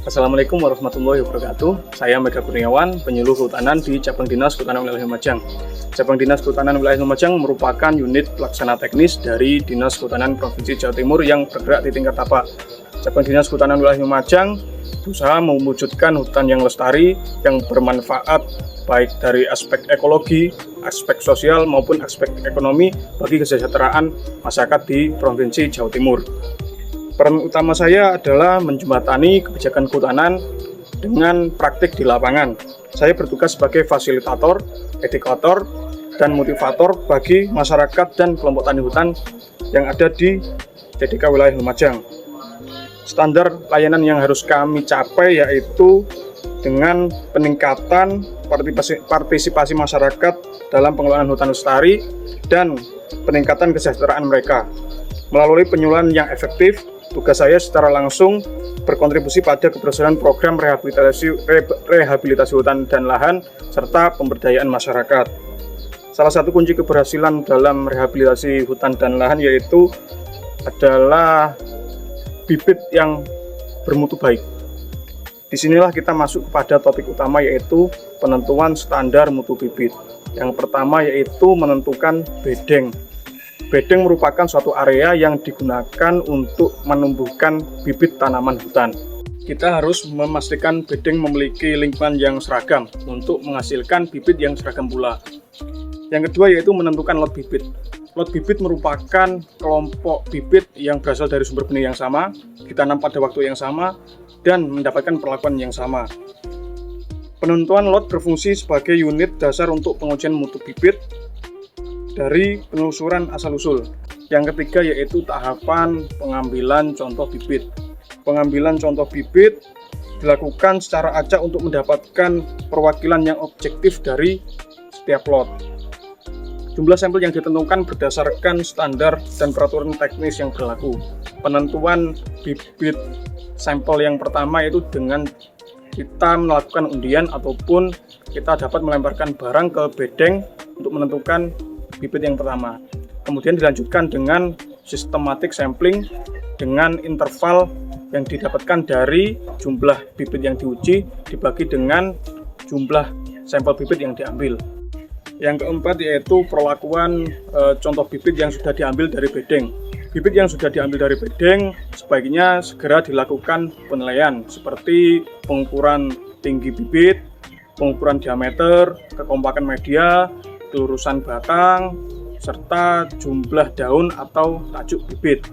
Assalamualaikum warahmatullahi wabarakatuh. Saya Mega Kurniawan, penyuluh kehutanan di Cabang Dinas Kehutanan Wilayah Lumajang. Cabang Dinas Kehutanan Wilayah Lumajang merupakan unit pelaksana teknis dari Dinas Kehutanan Provinsi Jawa Timur yang bergerak di tingkat tapak. Cabang Dinas Kehutanan Wilayah Lumajang berusaha mewujudkan hutan yang lestari, yang bermanfaat baik dari aspek ekologi, aspek sosial maupun aspek ekonomi bagi kesejahteraan masyarakat di Provinsi Jawa Timur. Peran utama saya adalah menjembatani kebijakan kehutanan dengan praktik di lapangan. Saya bertugas sebagai fasilitator, edukator, dan motivator bagi masyarakat dan kelompok tani hutan yang ada di TDK Wilayah Lumajang. Standar layanan yang harus kami capai yaitu dengan peningkatan partisipasi masyarakat dalam pengelolaan hutan lestari dan peningkatan kesejahteraan mereka. Melalui penyuluhan yang efektif, tugas saya secara langsung berkontribusi pada keberhasilan program rehabilitasi hutan dan lahan serta pemberdayaan masyarakat. Salah satu kunci keberhasilan dalam rehabilitasi hutan dan lahan yaitu adalah bibit yang bermutu baik. Disinilah kita masuk kepada topik utama yaitu penentuan standar mutu bibit. Yang pertama yaitu menentukan bedeng. Bedeng merupakan suatu area yang digunakan untuk menumbuhkan bibit tanaman hutan. Kita harus memastikan bedeng memiliki lingkungan yang seragam untuk menghasilkan bibit yang seragam pula. Yang kedua yaitu menentukan lot bibit. Lot bibit merupakan kelompok bibit yang berasal dari sumber benih yang sama, ditanam pada waktu yang sama, dan mendapatkan perlakuan yang sama. Penentuan lot berfungsi sebagai unit dasar untuk pengujian mutu bibit dari penelusuran asal-usul. Yang ketiga yaitu tahapan pengambilan contoh bibit. Pengambilan contoh bibit dilakukan secara acak untuk mendapatkan perwakilan yang objektif dari setiap lot. Jumlah sampel yang ditentukan berdasarkan standar dan peraturan teknis yang berlaku. Penentuan bibit sampel yang pertama yaitu dengan kita melakukan undian ataupun kita dapat melemparkan barang ke bedeng untuk menentukan bibit yang pertama. Kemudian dilanjutkan dengan systematic sampling dengan interval yang didapatkan dari jumlah bibit yang diuji dibagi dengan jumlah sampel bibit yang diambil. Yang keempat yaitu perlakuan contoh bibit yang sudah diambil dari bedeng. Bibit yang sudah diambil dari bedeng sebaiknya segera dilakukan penilaian seperti pengukuran tinggi bibit, pengukuran diameter, kekompakan media, kelurusan batang, serta jumlah daun atau tajuk bibit.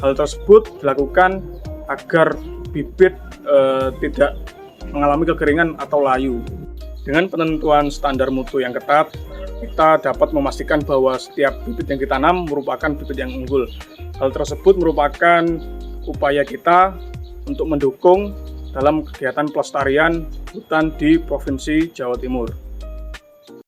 Hal tersebut dilakukan agar bibit tidak mengalami kekeringan atau layu. Dengan penentuan standar mutu yang ketat, kita dapat memastikan bahwa setiap bibit yang ditanam merupakan bibit yang unggul. Hal tersebut merupakan upaya kita untuk mendukung dalam kegiatan pelestarian hutan di Provinsi Jawa Timur.